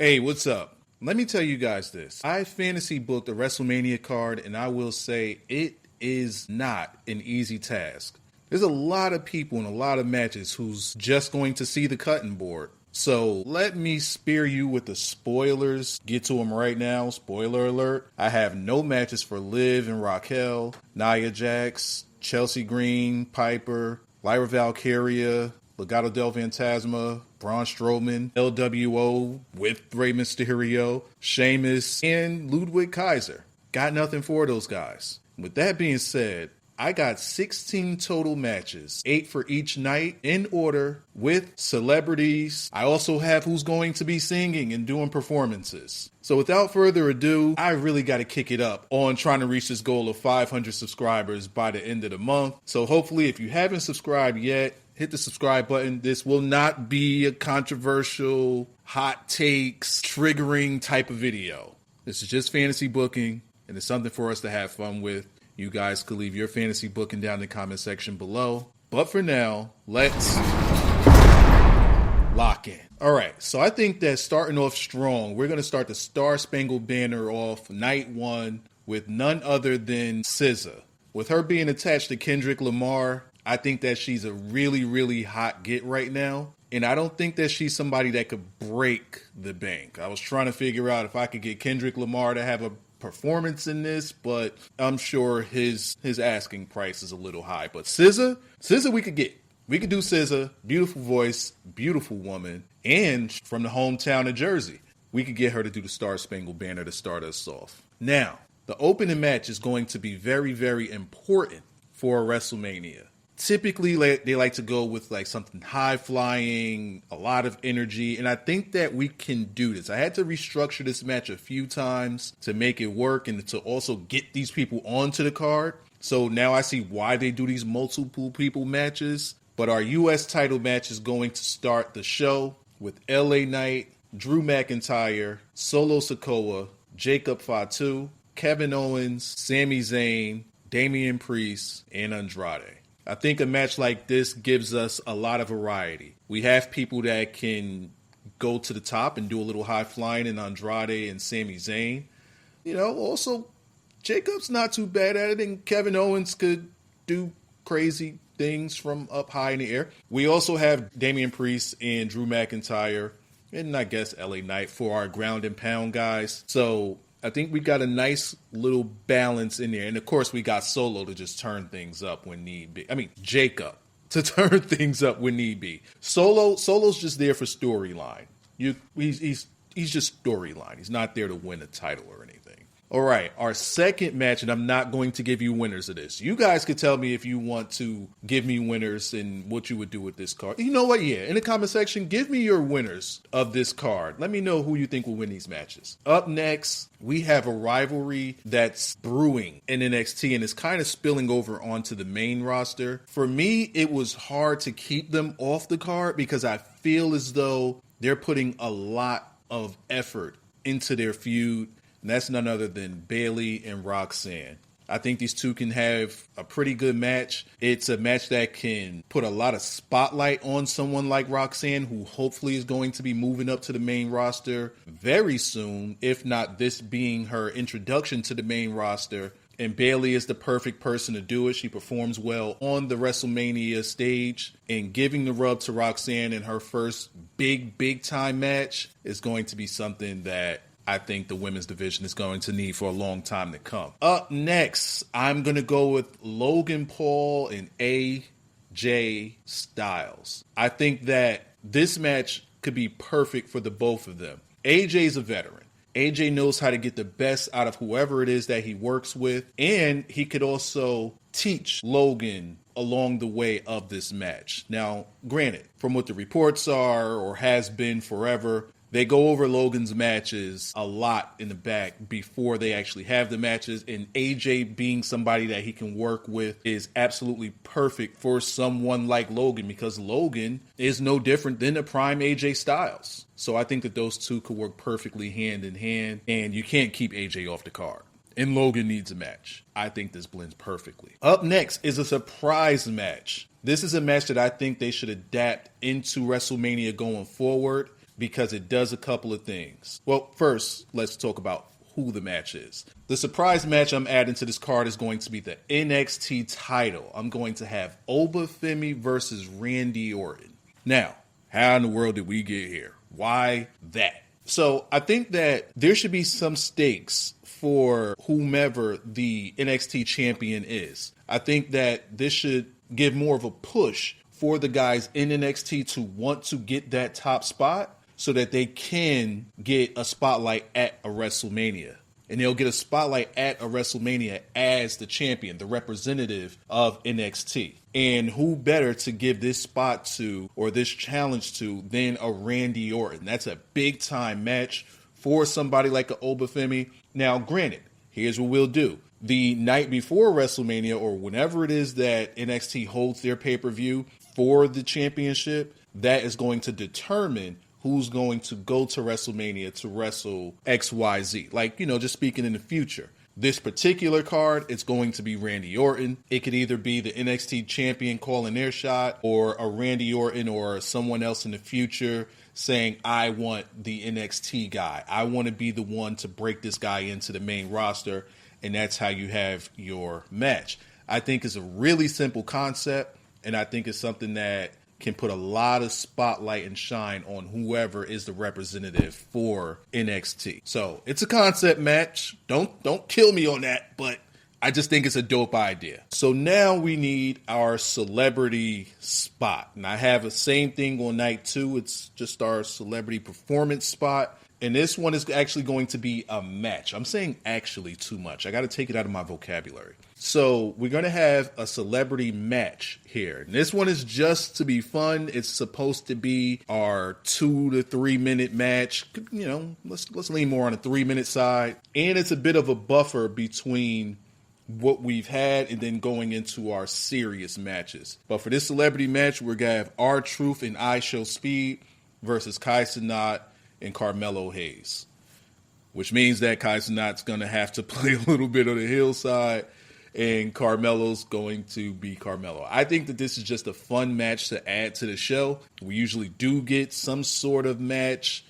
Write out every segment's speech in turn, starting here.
Hey, what's up? Let me tell you guys this. I fantasy booked a WrestleMania card, and I will say it is not an easy task. There's a lot of people in a lot of matches who's just going to see the cutting board. So let me spare you with the spoilers. Get to them right now. Spoiler alert. I have no matches for Liv and Raquel, Nia Jax, Chelsea Green, Piper, Lyra Valkyria, Legado del Fantasma, Braun Strowman, LWO with Rey Mysterio, Sheamus, and Ludwig Kaiser. Got nothing for those guys. With that being said, I got 16 total matches, 8 for each night in order with celebrities. I also have who's going to be singing and doing performances. So without further ado, I really got to kick it up on trying to reach this goal of 500 subscribers by the end of the month. So hopefully if you haven't subscribed yet, hit the subscribe button. This will not be a controversial, hot takes, triggering type of video. This is just fantasy booking, and it's something for us to have fun with. You guys could leave your fantasy booking down in the comment section below. But for now, let's lock in. All right, so I think that starting off strong, we're going to start the Star Spangled Banner off night one with none other than SZA. With her being attached to Kendrick Lamar, I think that she's a really, really hot get right now. And I don't think that she's somebody that could break the bank. I was trying to figure out if I could get Kendrick Lamar to have a performance in this, but I'm sure his asking price is a little high. But SZA we could get. We could do SZA, beautiful voice, beautiful woman, and from the hometown of Jersey. We could get her to do the Star Spangled Banner to start us off. Now, the opening match is going to be very, very important for a WrestleMania. Typically, they like to go with like something high flying, a lot of energy, and I think that we can do this. I had to restructure this match a few times to make it work and to also get these people onto the card. So now I see why they do these multiple people matches. But our U.S. title match is going to start the show with LA Knight, Drew McIntyre, Solo Sikoa, Jacob Fatu, Kevin Owens, Sami Zayn, Damian Priest, and Andrade. I think a match like this gives us a lot of variety. We have people that can go to the top and do a little high flying in Andrade and Sami Zayn. You know, also, Jacob's not too bad at it, and Kevin Owens could do crazy things from up high in the air. We also have Damian Priest and Drew McIntyre, and I guess LA Knight for our ground and pound guys. So I think we got a nice little balance in there. And, of course, we got Solo to just turn things up when need be. I mean, Jacob to turn things up when need be. Solo's just there for storyline. He's just storyline. He's not there to win a title or anything. All right, our second match, and I'm not going to give you winners of this. You guys could tell me if you want to give me winners and what you would do with this card. You know what? Yeah, in the comment section, give me your winners of this card. Let me know who you think will win these matches. Up next, we have a rivalry that's brewing in NXT and is kind of spilling over onto the main roster. For me, it was hard to keep them off the card because I feel as though they're putting a lot of effort into their feud. And that's none other than Bayley and Roxanne. I think these two can have a pretty good match. It's a match that can put a lot of spotlight on someone like Roxanne, who hopefully is going to be moving up to the main roster very soon, if not this being her introduction to the main roster. And Bayley is the perfect person to do it. She performs well on the WrestleMania stage, and giving the rub to Roxanne in her first big time match is going to be something that I think the women's division is going to need for a long time to come. Up next, I'm going to go with Logan Paul and AJ Styles. I think that this match could be perfect for the both of them. AJ's a veteran. AJ knows how to get the best out of whoever it is that he works with, and he could also teach Logan along the way of this match. Now, granted, from what the reports are or has been forever, they go over Logan's matches a lot in the back before they actually have the matches, and AJ being somebody that he can work with is absolutely perfect for someone like Logan, because Logan is no different than the prime AJ Styles. So I think that those two could work perfectly hand in hand, and you can't keep AJ off the card. And Logan needs a match. I think this blends perfectly. Up next is a surprise match. This is a match that I think they should adapt into WrestleMania going forward. because it does a couple of things. Well, first, let's talk about who the match is. The surprise match I'm adding to this card is going to be the NXT title. I'm going to have Obafemi versus Randy Orton. Now, how in the world did we get here? Why that? So I think that there should be some stakes for whomever the NXT champion is. I think that this should give more of a push for the guys in NXT to want to get that top spot so that they can get a spotlight at a WrestleMania. And they'll get a spotlight at a WrestleMania as the champion, the representative of NXT. And who better to give this spot to or this challenge to than a Randy Orton? That's a big time match for somebody like a Obafemi. Now, granted, here's what we'll do. The night before WrestleMania or whenever it is that NXT holds their pay-per-view for the championship, that is going to determine who's going to go to WrestleMania to wrestle XYZ. Like, just speaking in the future. This particular card, it's going to be Randy Orton. It could either be the NXT champion calling their shot or a Randy Orton or someone else in the future saying, I want the NXT guy. I want to be the one to break this guy into the main roster. And that's how you have your match. I think it's a really simple concept. And I think it's something that can put a lot of spotlight and shine on whoever is the representative for NXT. So it's a concept match. Don't kill me on that, but I just think it's a dope idea. So now we need our celebrity spot. And I have the same thing on night 2. It's just our celebrity performance spot. And this one is actually going to be a match. I'm saying actually too much. I got to take it out of my vocabulary. So we're going to have a celebrity match here. And this one is just to be fun. It's supposed to be our 2 to 3 minute match. Let's lean more on the 3-minute side. And it's a bit of a buffer between what we've had and then going into our serious matches. But for this celebrity match, we're going to have R-Truth and I Show Speed versus Kai Cenat and Carmelo Hayes, which means that Kai Cenat's going to have to play a little bit on the heel side and Carmelo's going to be Carmelo. I think that this is just a fun match to add to the show. We usually do get some sort of match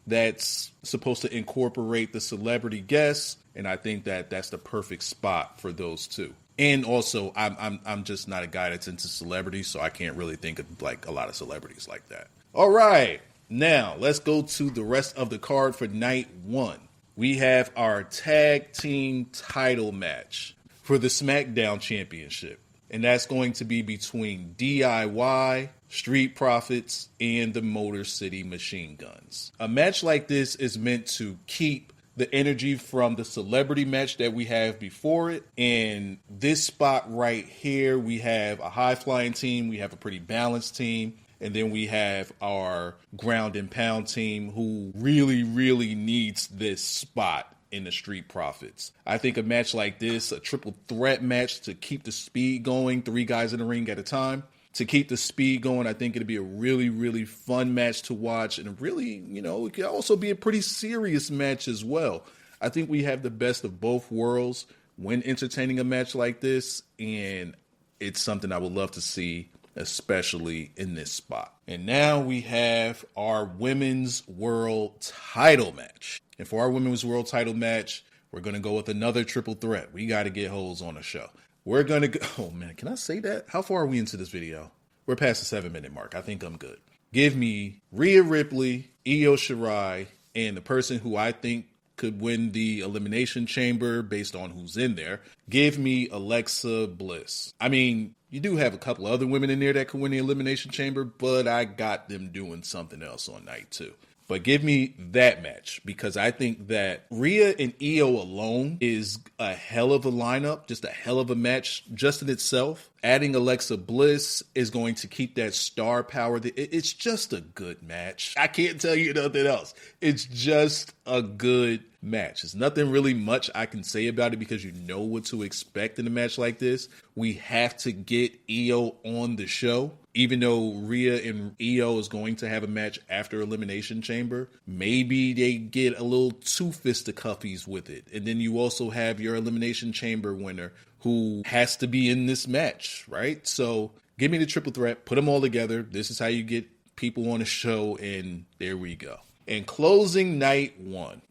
that's supposed to incorporate the celebrity guests, and I think that that's the perfect spot for those two. And also, I'm just not a guy that's into celebrities, so I can't really think of like a lot of celebrities like that. All right, now let's go to the rest of the card for night 1. We have our tag team title match for the SmackDown Championship. And that's going to be between DIY, Street Profits, and the Motor City Machine Guns. A match like this is meant to keep the energy from the celebrity match that we have before it. And this spot right here, we have a high-flying team. We have a pretty balanced team. And then we have our ground and pound team who really, really needs this spot in the Street Profits. I think a match like this, a triple threat match to keep the speed going, 3 guys in the ring at a time. To keep the speed going, I think it'll be a really, really fun match to watch. And really, it could also be a pretty serious match as well. I think we have the best of both worlds when entertaining a match like this. And it's something I would love to see, especially in this spot. And now we have our Women's World Title match. And for our Women's World Title match, we're going to go with another triple threat. We got to get hoes on the show. We're going to go... Oh, man, can I say that? How far are we into this video? We're past the 7-minute mark. I think I'm good. Give me Rhea Ripley, Io Shirai, and the person who I think could win the Elimination Chamber based on who's in there. Give me Alexa Bliss. I mean, you do have a couple other women in there that could win the Elimination Chamber, but I got them doing something else on night 2. But give me that match because I think that Rhea and Io alone is a hell of a lineup, just a hell of a match just in itself. Adding Alexa Bliss is going to keep that star power. It's just a good match. I can't tell you nothing else. It's just a good match. There's nothing really much I can say about it because you know what to expect in a match like this. We have to get Io on the show. Even though Rhea and Io is going to have a match after Elimination Chamber, maybe they get a little too fisticuffies with it. And then you also have your Elimination Chamber winner who has to be in this match, right? So give me the triple threat, put them all together. This is how you get people on the show, and there we go. And closing night one,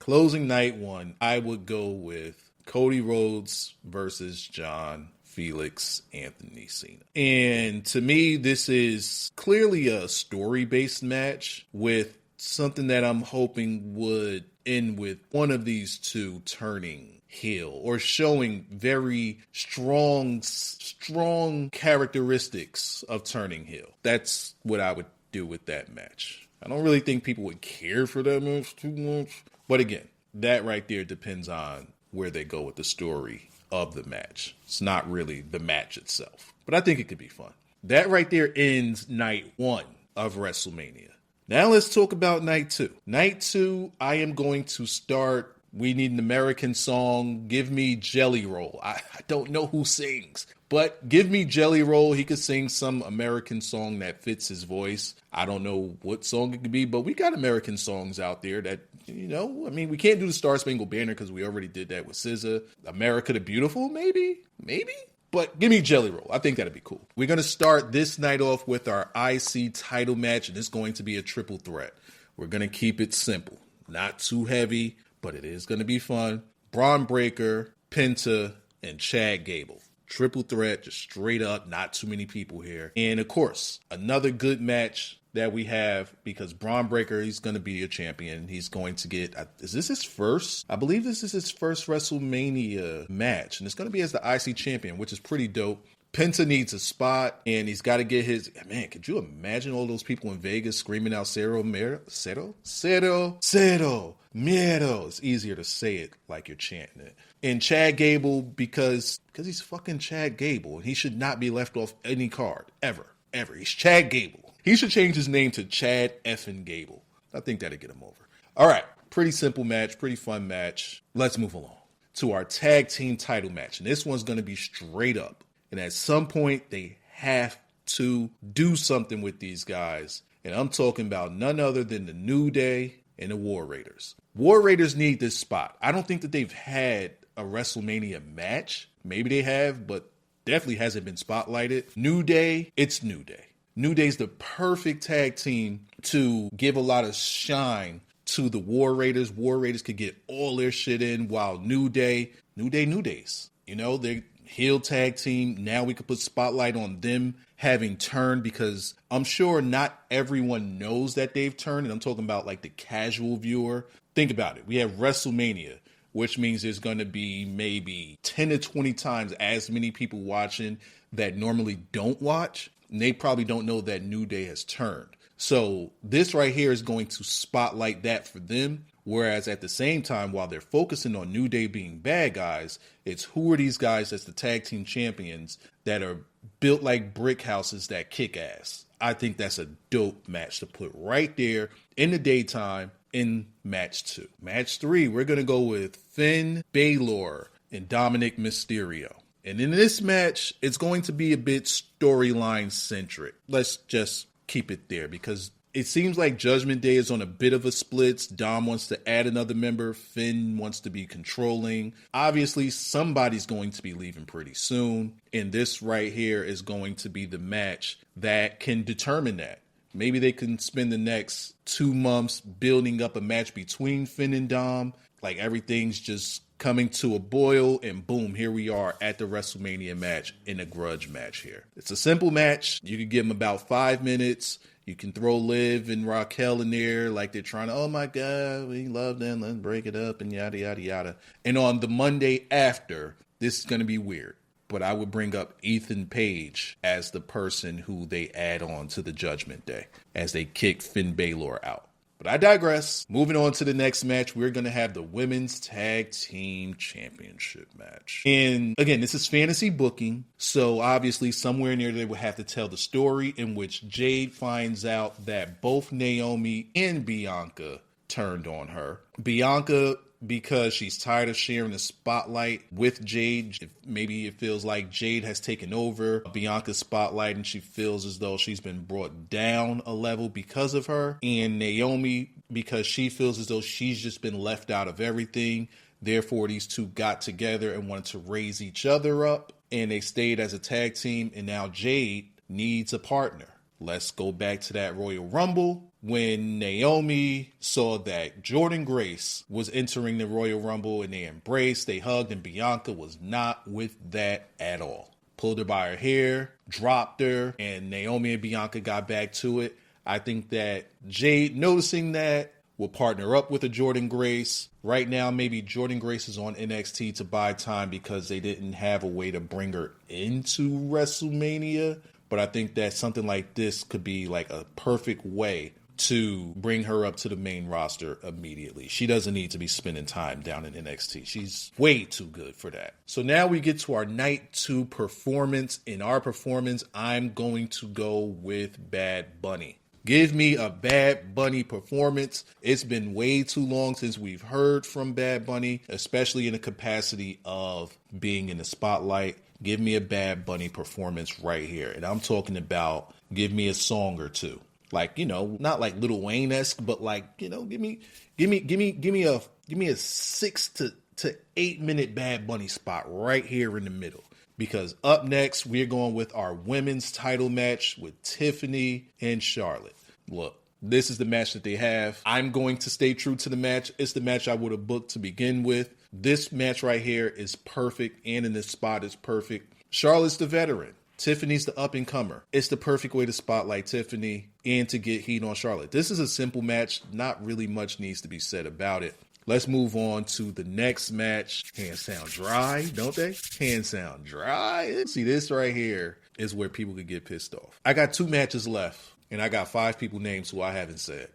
I would go with Cody Rhodes versus John Felix Anthony Cena. And to me, this is clearly a story-based match with something that I'm hoping would end with one of these two turning heel or showing very strong characteristics of turning heel. That's what I would do with that match. I don't really think people would care for that match too much. But again, that right there depends on where they go with the story of the match. It's not really the match itself, but I think it could be fun. That right there ends night one of WrestleMania. Now let's talk about night two. Night two, I am going to start. We need an American song. Give me Jelly Roll. I don't know who sings, but give me Jelly Roll. He could sing some American song that fits his voice. I don't know what song it could be, but we got American songs out there that, we can't do the Star Spangled Banner because we already did that with SZA. America the Beautiful, maybe? But give me Jelly Roll. I think that'd be cool. We're going to start this night off with our IC title match, and it's going to be a triple threat. We're going to keep it simple. Not too heavy, but it is going to be fun. Bron Breakker, Penta, and Chad Gable. Triple threat, just straight up, not too many people here. And of course, another good match that we have, because Bron Breakker, he's going to be a champion. He's going to get, is this his first? I believe this is his first WrestleMania match, and it's going to be as the IC champion, which is pretty dope. Penta needs a spot, and he's got to get his, man, could you imagine all those people in Vegas screaming out Cero Miedo? It's easier to say it like you're chanting it. And Chad Gable, because he's fucking Chad Gable, and he should not be left off any card, ever. He's Chad Gable. He should change his name to Chad effing Gable. I think that'd get him over. All right, pretty simple match, pretty fun match. Let's move along to our tag team title match. And this one's going to be straight up. And at some point, they have to do something with these guys. And I'm talking about none other than the New Day and the War Raiders. War Raiders need this spot. I don't think that they've had a WrestleMania match. Maybe they have, but definitely hasn't been spotlighted. New Day, it's New Day. New Day's the perfect tag team to give a lot of shine to the War Raiders. War Raiders could get all their shit in, while New Days. They're heel tag team. Now we could put spotlight on them having turned, because I'm sure not everyone knows that they've turned. And I'm talking about like the casual viewer. Think about it. We have WrestleMania, which means there's going to be maybe 10 to 20 times as many people watching that normally don't watch. And they probably don't know that New Day has turned. So this right here is going to spotlight that for them. Whereas at the same time, while they're focusing on New Day being bad guys, it's who are these guys as the tag team champions that are built like brick houses that kick ass. I think that's a dope match to put right there in the daytime in match 2. Match 3, we're going to go with Finn Balor and Dominic Mysterio. And in this match, it's going to be a bit storyline centric. Let's just keep it there, because it seems like Judgment Day is on a bit of a split. Dom wants to add another member. Finn wants to be controlling. Obviously, somebody's going to be leaving pretty soon. And this right here is going to be the match that can determine that. Maybe they can spend the next 2 months building up a match between Finn and Dom. Like everything's just coming to a boil, and boom, here we are at the WrestleMania match in a grudge match here. It's a simple match. You can give them about 5 minutes. You can throw Liv and Raquel in there like they're trying to, oh my God, we love them, let's break it up, and yada, yada, yada. And on the Monday after, this is going to be weird, but I would bring up Ethan Page as the person who they add on to the Judgment Day as they kick Finn Balor out. But I digress. Moving on to the next match, we're going to have the Women's Tag Team Championship match. And again, this is fantasy booking. So obviously somewhere in there they will have to tell the story in which Jade finds out that both Naomi and Bianca turned on her. Bianca, because she's tired of sharing the spotlight with Jade. Maybe it feels like Jade has taken over Bianca's spotlight and she feels as though she's been brought down a level because of her. And Naomi, because she feels as though she's just been left out of everything. Therefore, these two got together and wanted to raise each other up. And they stayed as a tag team. And now Jade needs a partner. Let's go back to that Royal Rumble when Naomi saw that Jordynne Grace was entering the Royal Rumble and they embraced, they hugged, and Bianca was not with that at all. Pulled her by her hair, dropped her, and Naomi and Bianca got back to it. I think that Jade, noticing that, will partner up with a Jordynne Grace. Right now, maybe Jordynne Grace is on NXT to buy time because they didn't have a way to bring her into WrestleMania. But I think that something like this could be like a perfect way to bring her up to the main roster immediately. She doesn't need to be spending time down in NXT. She's way too good for that. So now we get to our night 2 performance. In our performance, I'm going to go with Bad Bunny. Give me a Bad Bunny performance. It's been way too long since we've heard from Bad Bunny, especially in the capacity of being in the spotlight. Give me a Bad Bunny performance right here. And I'm talking about give me a song or two. Like, you know, not like Lil Wayne-esque, but like, you know, give me a 6 to 8 minute Bad Bunny spot right here in the middle. Because up next, we're going with our women's title match with Tiffany and Charlotte. Look, this is the match that they have. I'm going to stay true to the match. It's the match I would have booked to begin with. This match right here is perfect, and in this spot is perfect. Charlotte's the veteran. Tiffany's the up-and-comer. It's the perfect way to spotlight Tiffany and to get heat on Charlotte. This is a simple match. Not really much needs to be said about it. Let's move on to the next match. Hands sound dry, don't they? Hands sound dry. See, this right here is where people could get pissed off. I got 2 matches left, and I got 5 people names who I haven't said.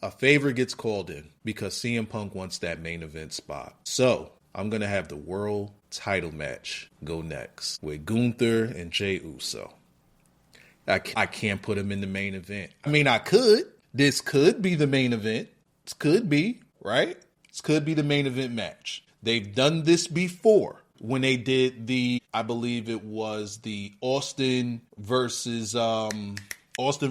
A favorite gets called in because CM Punk wants that main event spot. So I'm going to have the world title match go next with Gunther and Jey Uso. I can't put him in the main event. I mean, I could. This could be the main event. This could be, right? This could be the main event match. They've done this before when they did I believe it was the Austin versus, was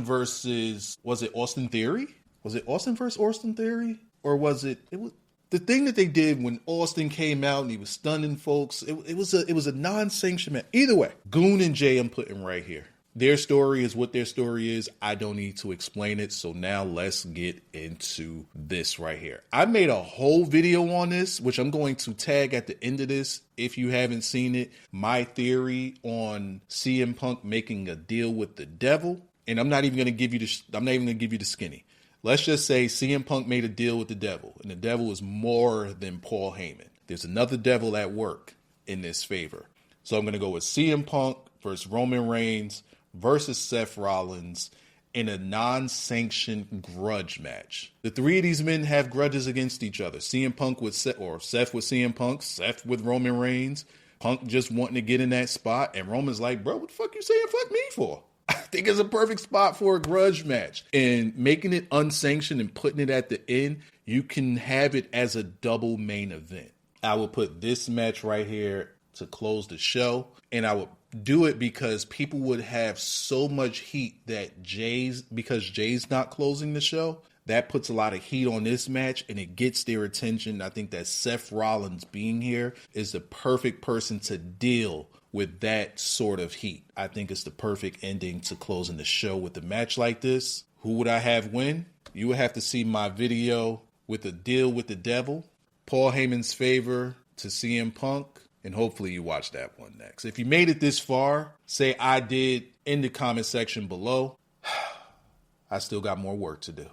it Austin Theory? Was it Austin versus Austin Theory? Or was it was the thing that they did when Austin came out and he was stunning folks? It was a non-sanctioned match. Either way, Goon and Jay I'm putting right here. Their story is what their story is. I don't need to explain it. So now let's get into this right here. I made a whole video on this, which I'm going to tag at the end of this. If you haven't seen it, my theory on CM Punk making a deal with the devil. And I'm not even going to give you the skinny. Let's just say CM Punk made a deal with the devil, and the devil is more than Paul Heyman. There's another devil at work in this favor. So I'm going to go with CM Punk versus Roman Reigns versus Seth Rollins in a non-sanctioned grudge match. The 3 of these men have grudges against each other. CM Punk with Seth, or Seth with CM Punk, Seth with Roman Reigns. Punk just wanting to get in that spot, and Roman's like, bro, what the fuck you saying fuck me for? I think it's a perfect spot for a grudge match. And making it unsanctioned and putting it at the end, you can have it as a double main event. I will put this match right here to close the show. And I would do it because people would have so much heat that because Jay's not closing the show, that puts a lot of heat on this match and it gets their attention. I think that Seth Rollins being here is the perfect person to deal with that sort of heat. I think it's the perfect ending to closing the show with a match like this. Who would I have win? You would have to see my video with a deal with the devil, Paul Heyman's favor to CM Punk, and hopefully you watch that one next. If you made it this far, say I did in the comment section below. I still got more work to do.